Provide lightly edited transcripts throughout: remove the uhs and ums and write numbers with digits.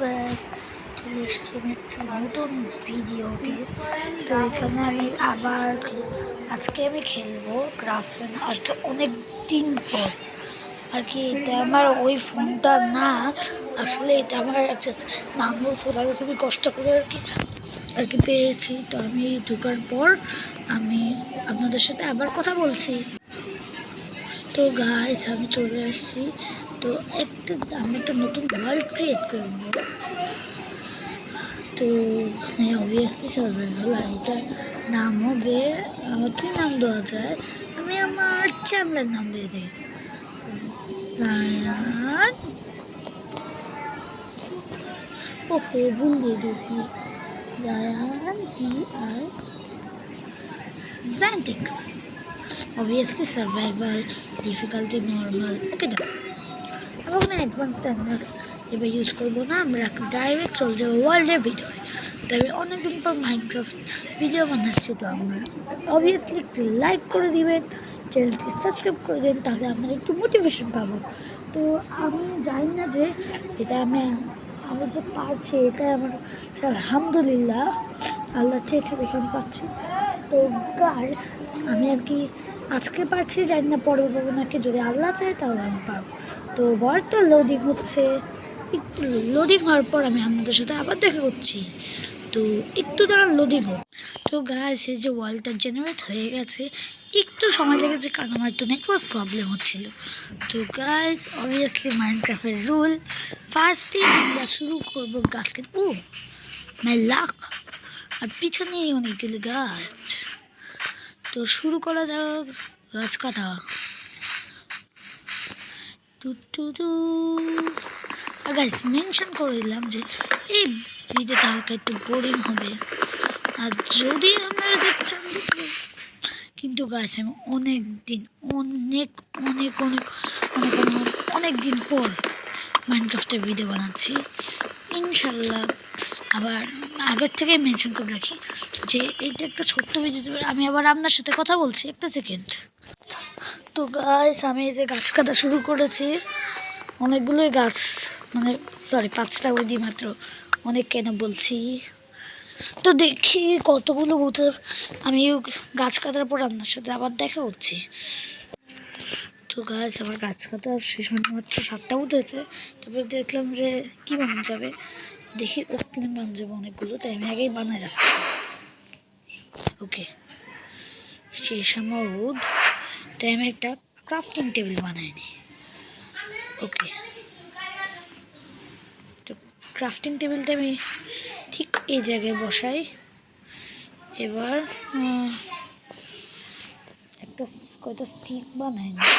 Guys, চলে এসছি আমি একটা নতুন ভিডিওতে। তো এখানে আমি আবার আজকে আমি খেলবো গ্রাসল্যান্ড আর কি অনেক দিন পর আর কি। এটা আমার ওই ফোনটা না, আসলে এটা আমার একটা নানুর ফোন। আমি খুবই কষ্ট করে আর কি পেয়েছি। তো আমি ঢোকার পর আমি আপনাদের সাথে আবার কথা বলছি। তো গাইস আমি চলে আসছি। তো আমি একটা নতুন ওয়ার্ল্ড ক্রিয়েট করবো। তো অবভিয়াসলি সার্ভাইভাল, আর এটার নাম হবে কী নাম দেওয়া যায়, আমি আমার চ্যানেলের নাম দিয়ে দিই জায়ান। ওহো, ভুল দিয়ে দিয়েছি, জায়ান জায়ান্টিক্স। Obviously survival, difficulty normal. Okay দাও, আমরা কোনো অ্যাডভান্স ট্যাডভান্স এবার ইউজ করবো না, আমরা ডাইরেক্ট চলে যাবো ওয়ার্ল্ডের ভিতরে। তবে অনেকদিন পর মাইনক্রাফট ভিডিও বানাচ্ছি, তো আমরা অবভিয়াসলি একটু লাইক করে দিবেন, চ্যানেলটি সাবস্ক্রাইব করে দেন, তাহলে আমরা একটু মোটিভেশন পাবো। তো আমি জানি না যে এটা আমি যে পারছি, এটা আমার আলহামদুলিল্লাহ, আল্লাহ চেয়েছে দেখে আমি পাচ্ছি। তো গাইস আমি আর কি আজকে পারছি, জানি না পরে পাবো নাকি, যদি আল্লাহ চায় তাহলে আমি পারবো। তো ওয়ার্ডটা লোডিং হচ্ছে, একটু লোডিং হওয়ার পর আমি আপনাদের সাথে আবার দেখা করছি। তো একটু দ্বারা লোডিং হোক। তো গাইস এই যে ওয়ালটা জেনারেট হয়ে গেছে, একটু সময় লেগেছে কারণ আমার একটু নেটওয়ার্ক প্রবলেম হচ্ছিল। তো গাইস অবভিয়াসলি মাইনক্রাফটের রুল, ফার্স্টে আমরা শুরু করবো গাছ কেটে। ও মাই লাক, আর পিছনেই অনেকগুলো গাছ। তো শুরু করা যাক গাছ কাটা। আর গাইস মেনশন করে দিলাম যে এই ভিডিওটা হালকা একটু বোরিং হবে, আর যদি আপনারা দেখছেন কিন্তু গাইস আমি অনেক দিন অনেক অনেক অনেক অনেক অনেক অনেক দিন পর মাইনক্রাফটের ভিডিও বানাচ্ছি ইনশাল্লাহ। আবার আগের থেকেই মেনশন করে রাখি যে এইটা একটা ছোট্ট ভিডিও। আমি আবার আপনার সাথে কথা বলছি, একটা সেকেন্ড। তো গাইস আমি এই যে গাছ কাটা শুরু করেছি, অনেকগুলোই গাছ, মানে সরি 5টা ওই দিয়ে মাত্র, অনেক কেন বলছি। তো দেখি কতগুলো উঠে, আমি গাছ কাটার পর আপনার সাথে আবার দেখা হচ্ছি। তো গাছ আমার গাছ কাটা শেষ, মানে মাত্র 7টা উঠেছে। তারপরে দেখলাম যে কি বানানো যাবে, দেখি ওপেন বানানো যাবে অনেকগুলো, তাই আমি আগেই বানাই রাখছি। ওকে, শেষ আমার উড, তাই আমি একটা ক্রাফটিং টেবিল বানাই নিই। ওকে, তো ক্রাফটিং টেবিলটা আমি ঠিক এই জায়গায় বসাই। এবার একটা কয়টা স্টিক বানাই নিই,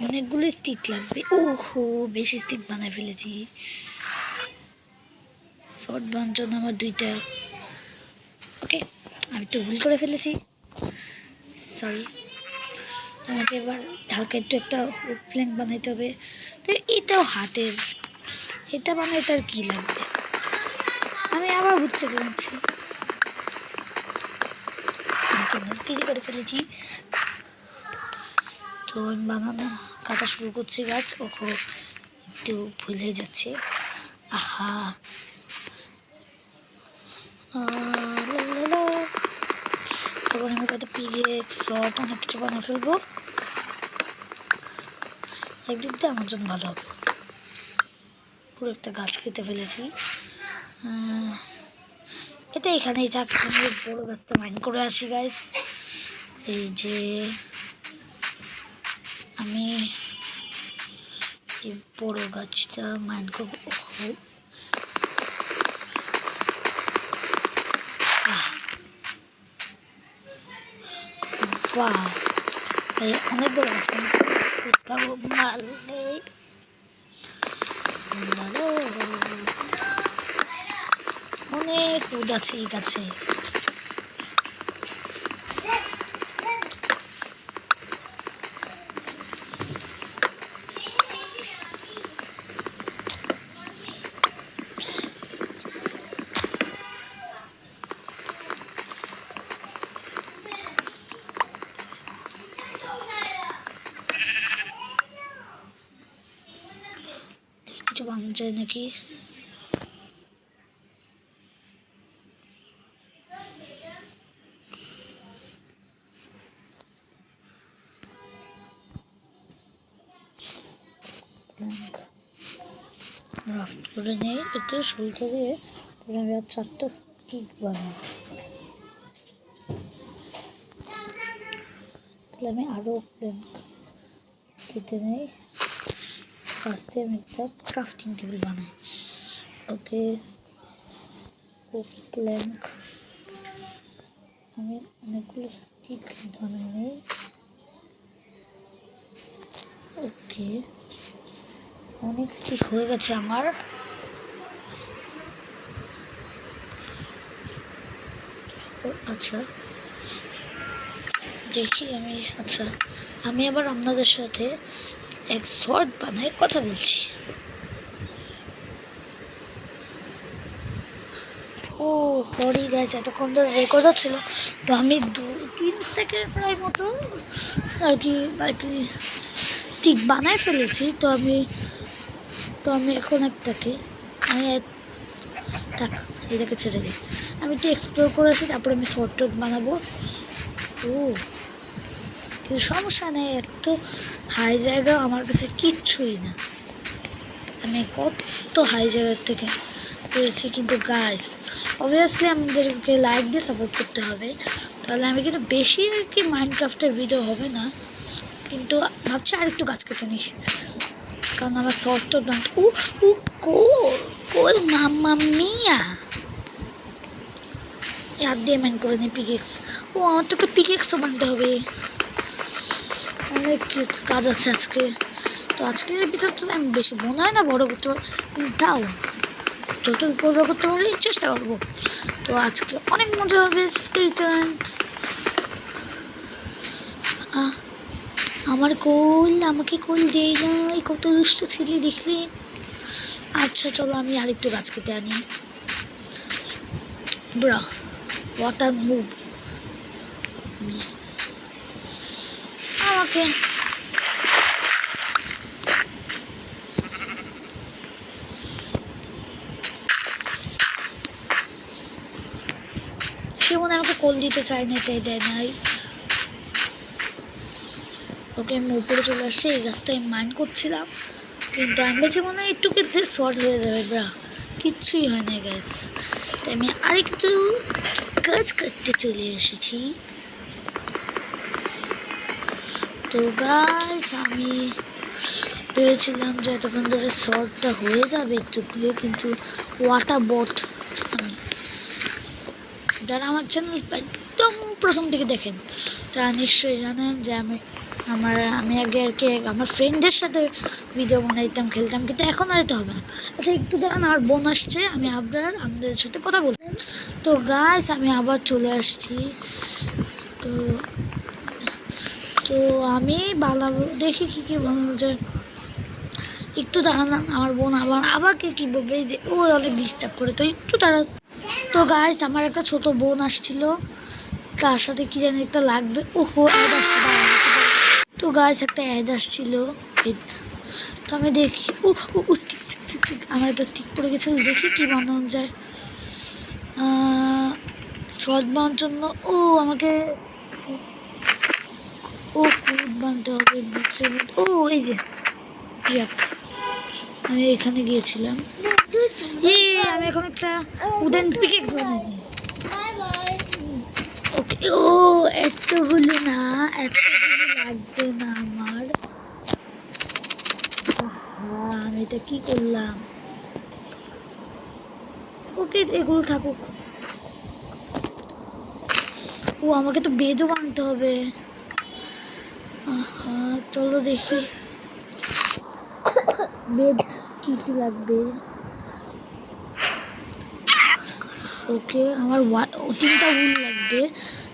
অনেকগুলো স্টিক লাগবে। ওহো, বেশি স্টিক বানাই ফেলেছি। শর্ট বানানোর জন্য আমার 2টা। ওকে, আমি তো ভুল করে ফেলেছি, সরি। আমাকে এবার হালকা একটু একটা প্লেন বানাইতে হবে। তো এটাও হাতের, এটা বানাইতে আর কী লাগবে, আমি আবার ভুল করে দিচ্ছি, ভুল করে ফেলেছি। তো আমি বানানো কাটা শুরু করছি গাছ। ওহো, একটু ভুল হয়ে যাচ্ছে, আহা। তারপর আমি কত পিগে স্লট অনেক কিছু বানিয়ে ফেলবো, একদিক দিয়ে আমার জন্য ভালো হবে। পুরো একটা গাছ কেটে ফেলেছি, এটা এখানেই যাক, আমি বড়ো গাছটা মাইন করে আসি গাইস। এই যে আমি এই বড় গাছটা মাইন করবো। বাহ, অনেক বড় গাছ, অনেক রোদ আছে এই গাছে। কিছু বানানো যায় নাকি। রাফট করে নিয়ে একটু শুরু দিয়ে তারপরে আমি আর 4টা স্টিক বানাই। তাহলে আমি আরও প্ল্যাঙ্ক কেটে নেই। ফার্স্টে আমি একটা ক্রাফটিং টেবিল বানাই। ওকে, প্ল্যাঙ্ক আমি অনেকগুলো স্টিক বানাই নেই। ওকে, অনেক স্টিক হয়ে গেছে আমার। আচ্ছা দেখি আমি, আচ্ছা আমি আবার আপনাদের সাথে এক শর্ট বানায় কথা বলছি। ও সরি গাইস, এতক্ষণ ধরে রেকর্ড হচ্ছিল, তো আমি 2-3 সেকেন্ড প্রায় মতো আর কি স্টিক বানায় ফেলেছি। তো আমি এখন একটাকে আমি এটাকে ছেড়ে দিই, আমি একটু এক্সপ্লোর করে আসি, তারপরে আমি শর্ট টট বানাবো। ও কিন্তু সমস্যা নেই, এত হাই জায়গা আমার কাছে কিচ্ছুই না, আমি কত হাই জায়গার থেকে পেরেছি। কিন্তু গাইস অবভিয়াসলি আমাদেরকে লাইক দিয়ে সাপোর্ট করতে হবে, তাহলে আমি কিন্তু বেশি আর কি মাইনক্রাফটের ভিডিও হবে না, কিন্তু ভাবছি আর একটু গাছ কেটে নিই, কারণ আমার শর্ট টট ও ও কোল মাম্মা মিয়া হাত দিয়ে মাইন করে নিই পিকেক্স। ও আমার তো একটা পিকেক্সও বানতে হবে, অনেক কাজ আছে আজকে। তো আজকের এপিসোড তো আমি বেশি মনে হয় না বড় করতে পারবো, তাও যত বড় করতে পারি চেষ্টা করবো। তো আজকে অনেক মজা হবে, স্টে টিউনড। আমার কোল আমাকে কোল দেয় না, কত দুষ্ট ছেলে দেখলে। আচ্ছা চলো আমি আরেকটু গাছ কেটে আনি। Bra what a move. আমাকে সে মনে আমাকে কোল দিতে চায় না, এটাই দেয় নাই। ওকে আমি উপরে চলে আসছি, এই গাছটা আমি মাইন্ড করছিলাম, কিন্তু আমি বলছি মনে হয় একটু কেটে শর্ট হয়ে যাবে। ব্রা কিচ্ছুই হয় না গ্যাস, তাই আমি আরেকটু কাজ করতে চলে এসেছি। তো গাইস আমি ভেবেছিলাম যে এতক্ষণ ধরে শর্টটা হয়ে যাবে একটু দিয়ে, কিন্তু ওয়াটার বট আমি যারা আমার চ্যানেল একদম প্রথম থেকে দেখেন তারা নিশ্চয়ই জানেন যে আমি আগে আর কি আমার ফ্রেন্ডদের সাথে ভিডিও বানাইতাম, খেলতাম, কিন্তু এখন আর এটা হবে না। আচ্ছা একটু দাঁড়ান, আমার বোন আসছে, আমি আবার আপনাদের সাথে কথা বলবো। তো গাইস আমি আবার চলে আসছি। তো আমি বানাবো, দেখি কী বানানো যায়। একটু দাঁড়ান, আমার বোন আবার কি বলবে যে ও অনেক ডিস্টার্ব করে, তো একটু দাঁড়ান। তো গাইস আমার একটা ছোট বোন আসছিল, তার সাথে কি জানি একটা লাগবে। ওহো অ্যাড আসছে। তো গাইস একটা অ্যাড আসছিল, তো আমি দেখি ও স্টিক আমার একটা স্টিক পড়ে গেছিল, দেখি কি বানানো যায় শর্ট বানানোর জন্য। ও আমাকে ফুড বানাতে হবে। ও এই যে আমি এখানে গিয়েছিলাম, আমি এখন একটা উডেন পিকেক্স বানাই। ওকে ও এতগুলো না, এতগুলো লাগবে না আমার। আমি এটা কি করলাম। ওকে এগুলো থাকুক। ও আমাকে তো বেদও বানতে হবে। চলো দেখি বেদ কি লাগবে। ওকে আমার 3টা উল লাগবে,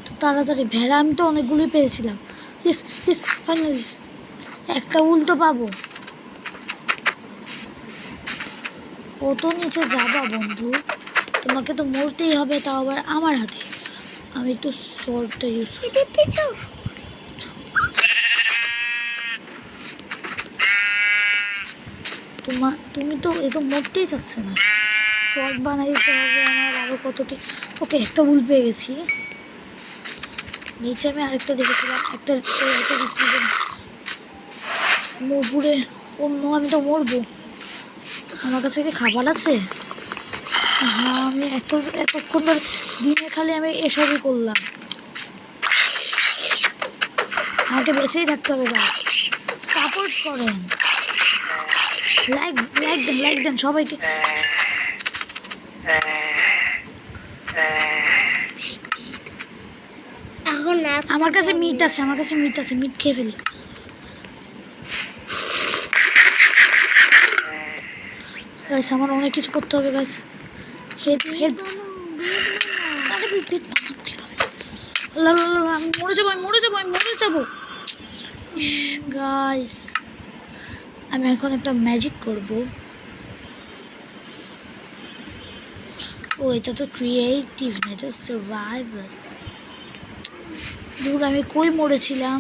তো তাড়াতাড়ি ভেড়া আমি তো অনেকগুলোই পেয়েছিলাম। ফাইনালি একটা উল তো পাবো। কত নিচে যাবা বন্ধু, তোমাকে তো মরতেই হবে, তাও আবার আমার হাতে। আমি তো শর্টটা ইউজ তুমি তো এ তো মরতেই চাচ্ছে না। শর্ট বানাই দিতে হবে আমার আরও কত কি। ওকে, একটা ভুল পেয়ে গেছি। নিচে আমি আরেকটা দেখেছিলাম, একটা দেখছিলাম উপরে। অন্য আমি তো মরবো। আমার কাছে কি খাবার আছে? হ্যাঁ, আমি এতক্ষণ ধরে দিনে খালি আমি এসবই করলাম। আমাকে বেঁচেই থাকতে হবে। গাছ সাপোর্ট করেন, লাইক দেন সবাইকে। আমার কাছে মিট আছে, মিট খেয়ে ফেলি। গাইস আমার অনেক কিছু করতে হবে গাইস। হেল্প। আমি মরে যাবো গাইস। আমি এখন একটা ম্যাজিক করব। ও এটা তো ক্রিয়েটিভ না, এটা সার্ভাইভাল। দূর, আমি কই মরেছিলাম?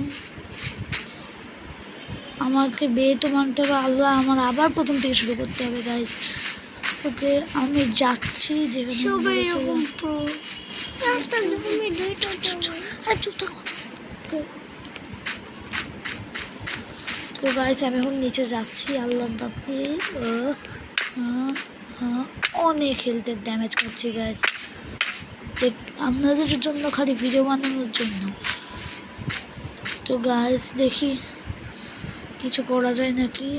আমাকে তো মানতে হবে। আল্লাহ, আমার আবার প্রথম থেকে শুরু করতে হবে গাইস। ওকে, আমি যাচ্ছি তো গাইস আমি এখন নিচে যাচ্ছি। আল্লাহ দাপি অনেক হেলথের ড্যামেজ খাচ্ছি গাইস, আপনাদের জন্য, খালি ভিডিও বানানোর জন্য। তো গাইস দেখি কিছু করা যায় নাকি।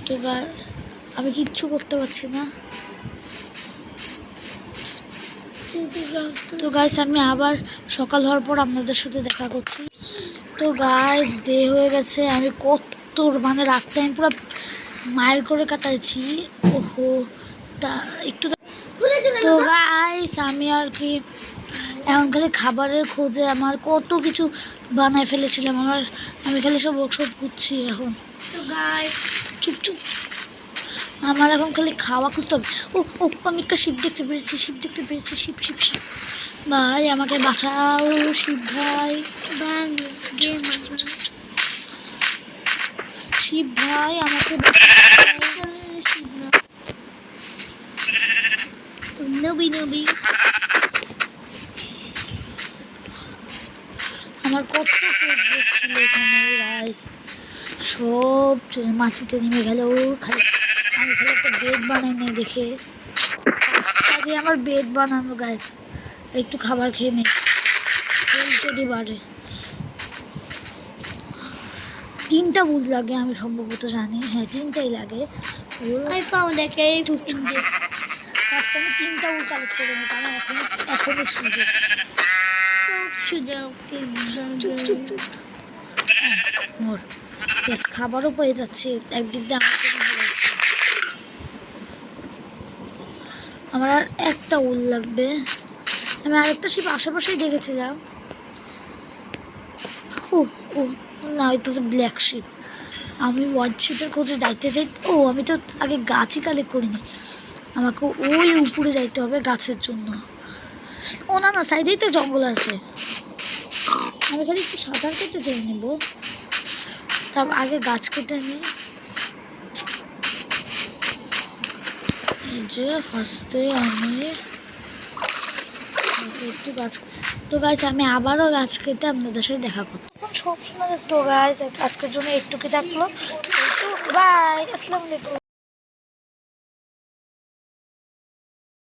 তো আমি কিচ্ছু করতে পারছি না। তো গাইস আমি আবার সকাল হওয়ার পর আপনাদের সাথে দেখা করছি। তো গাইস ডে হয়ে গেছে। আমি কত মানে রাতটা আমি পুরো মায়ের করে কাটাইছি। ওহো, তা একটু। তো গাইস আমি আর কি এখন খালি খাবারের খোঁজে আমার কত কিছু বানায় ফেলেছিলাম। আমি খালি সব ওয়ার্কশপ করছি এখন। তো গাইস চুপ। আমার এখন খালি খাওয়া খুঁজতে হবে। আমি একটা শিপ দেখতে পেরেছি। শিপ। ভাই আমাকে বাঁচাও, শিব ভাই। শিব ভাই আমাকে নবী। আমার কত ছিল এখানে রাইস, সব মাটিতে নেমে গেল। খালি আমি খালি একটা বেড বানাই নেই দেখে। কাজে আমার বেড বানানো গাইস। একটু খাবার খেয়ে নেই, যদি বাড়ে। 3টা বুল লাগে আমি সম্ভবত জানি। হ্যাঁ 3টাই লাগে। আমি 3টা উল কালেক্ট করে নিই, কারণ এখনই খাবারও পেয়ে যাচ্ছে একদিক দিয়ে। আমার আর একটা উল লাগবে। আমি আরেকটা শিপ আশেপাশেই দেখেছিলাম। ও না, এটা তো ব্ল্যাক শিপ। আমি হোয়াইট শিপের খোঁজে যাইতে আমি তো আগে গাছই কালেক্ট করিনি। আমাকে ওই উপরে যাইতে হবে গাছের জন্য। না সাইডেই তো জঙ্গল আছে। আমি খালি একটু সাঁতার কেটে যেয়ে নেব। তারপর আগে গাছ কেটে নিই। যে ফার্স্টে আমি একটু গাছ। তো গাছ আমি আবারও গাছ কেটে আপনাদের সাথে দেখা করতে সবসময়। তো গাছ আজকের জন্য একটু কি থাকলো। বাই, আসসালামু আলাইকুম।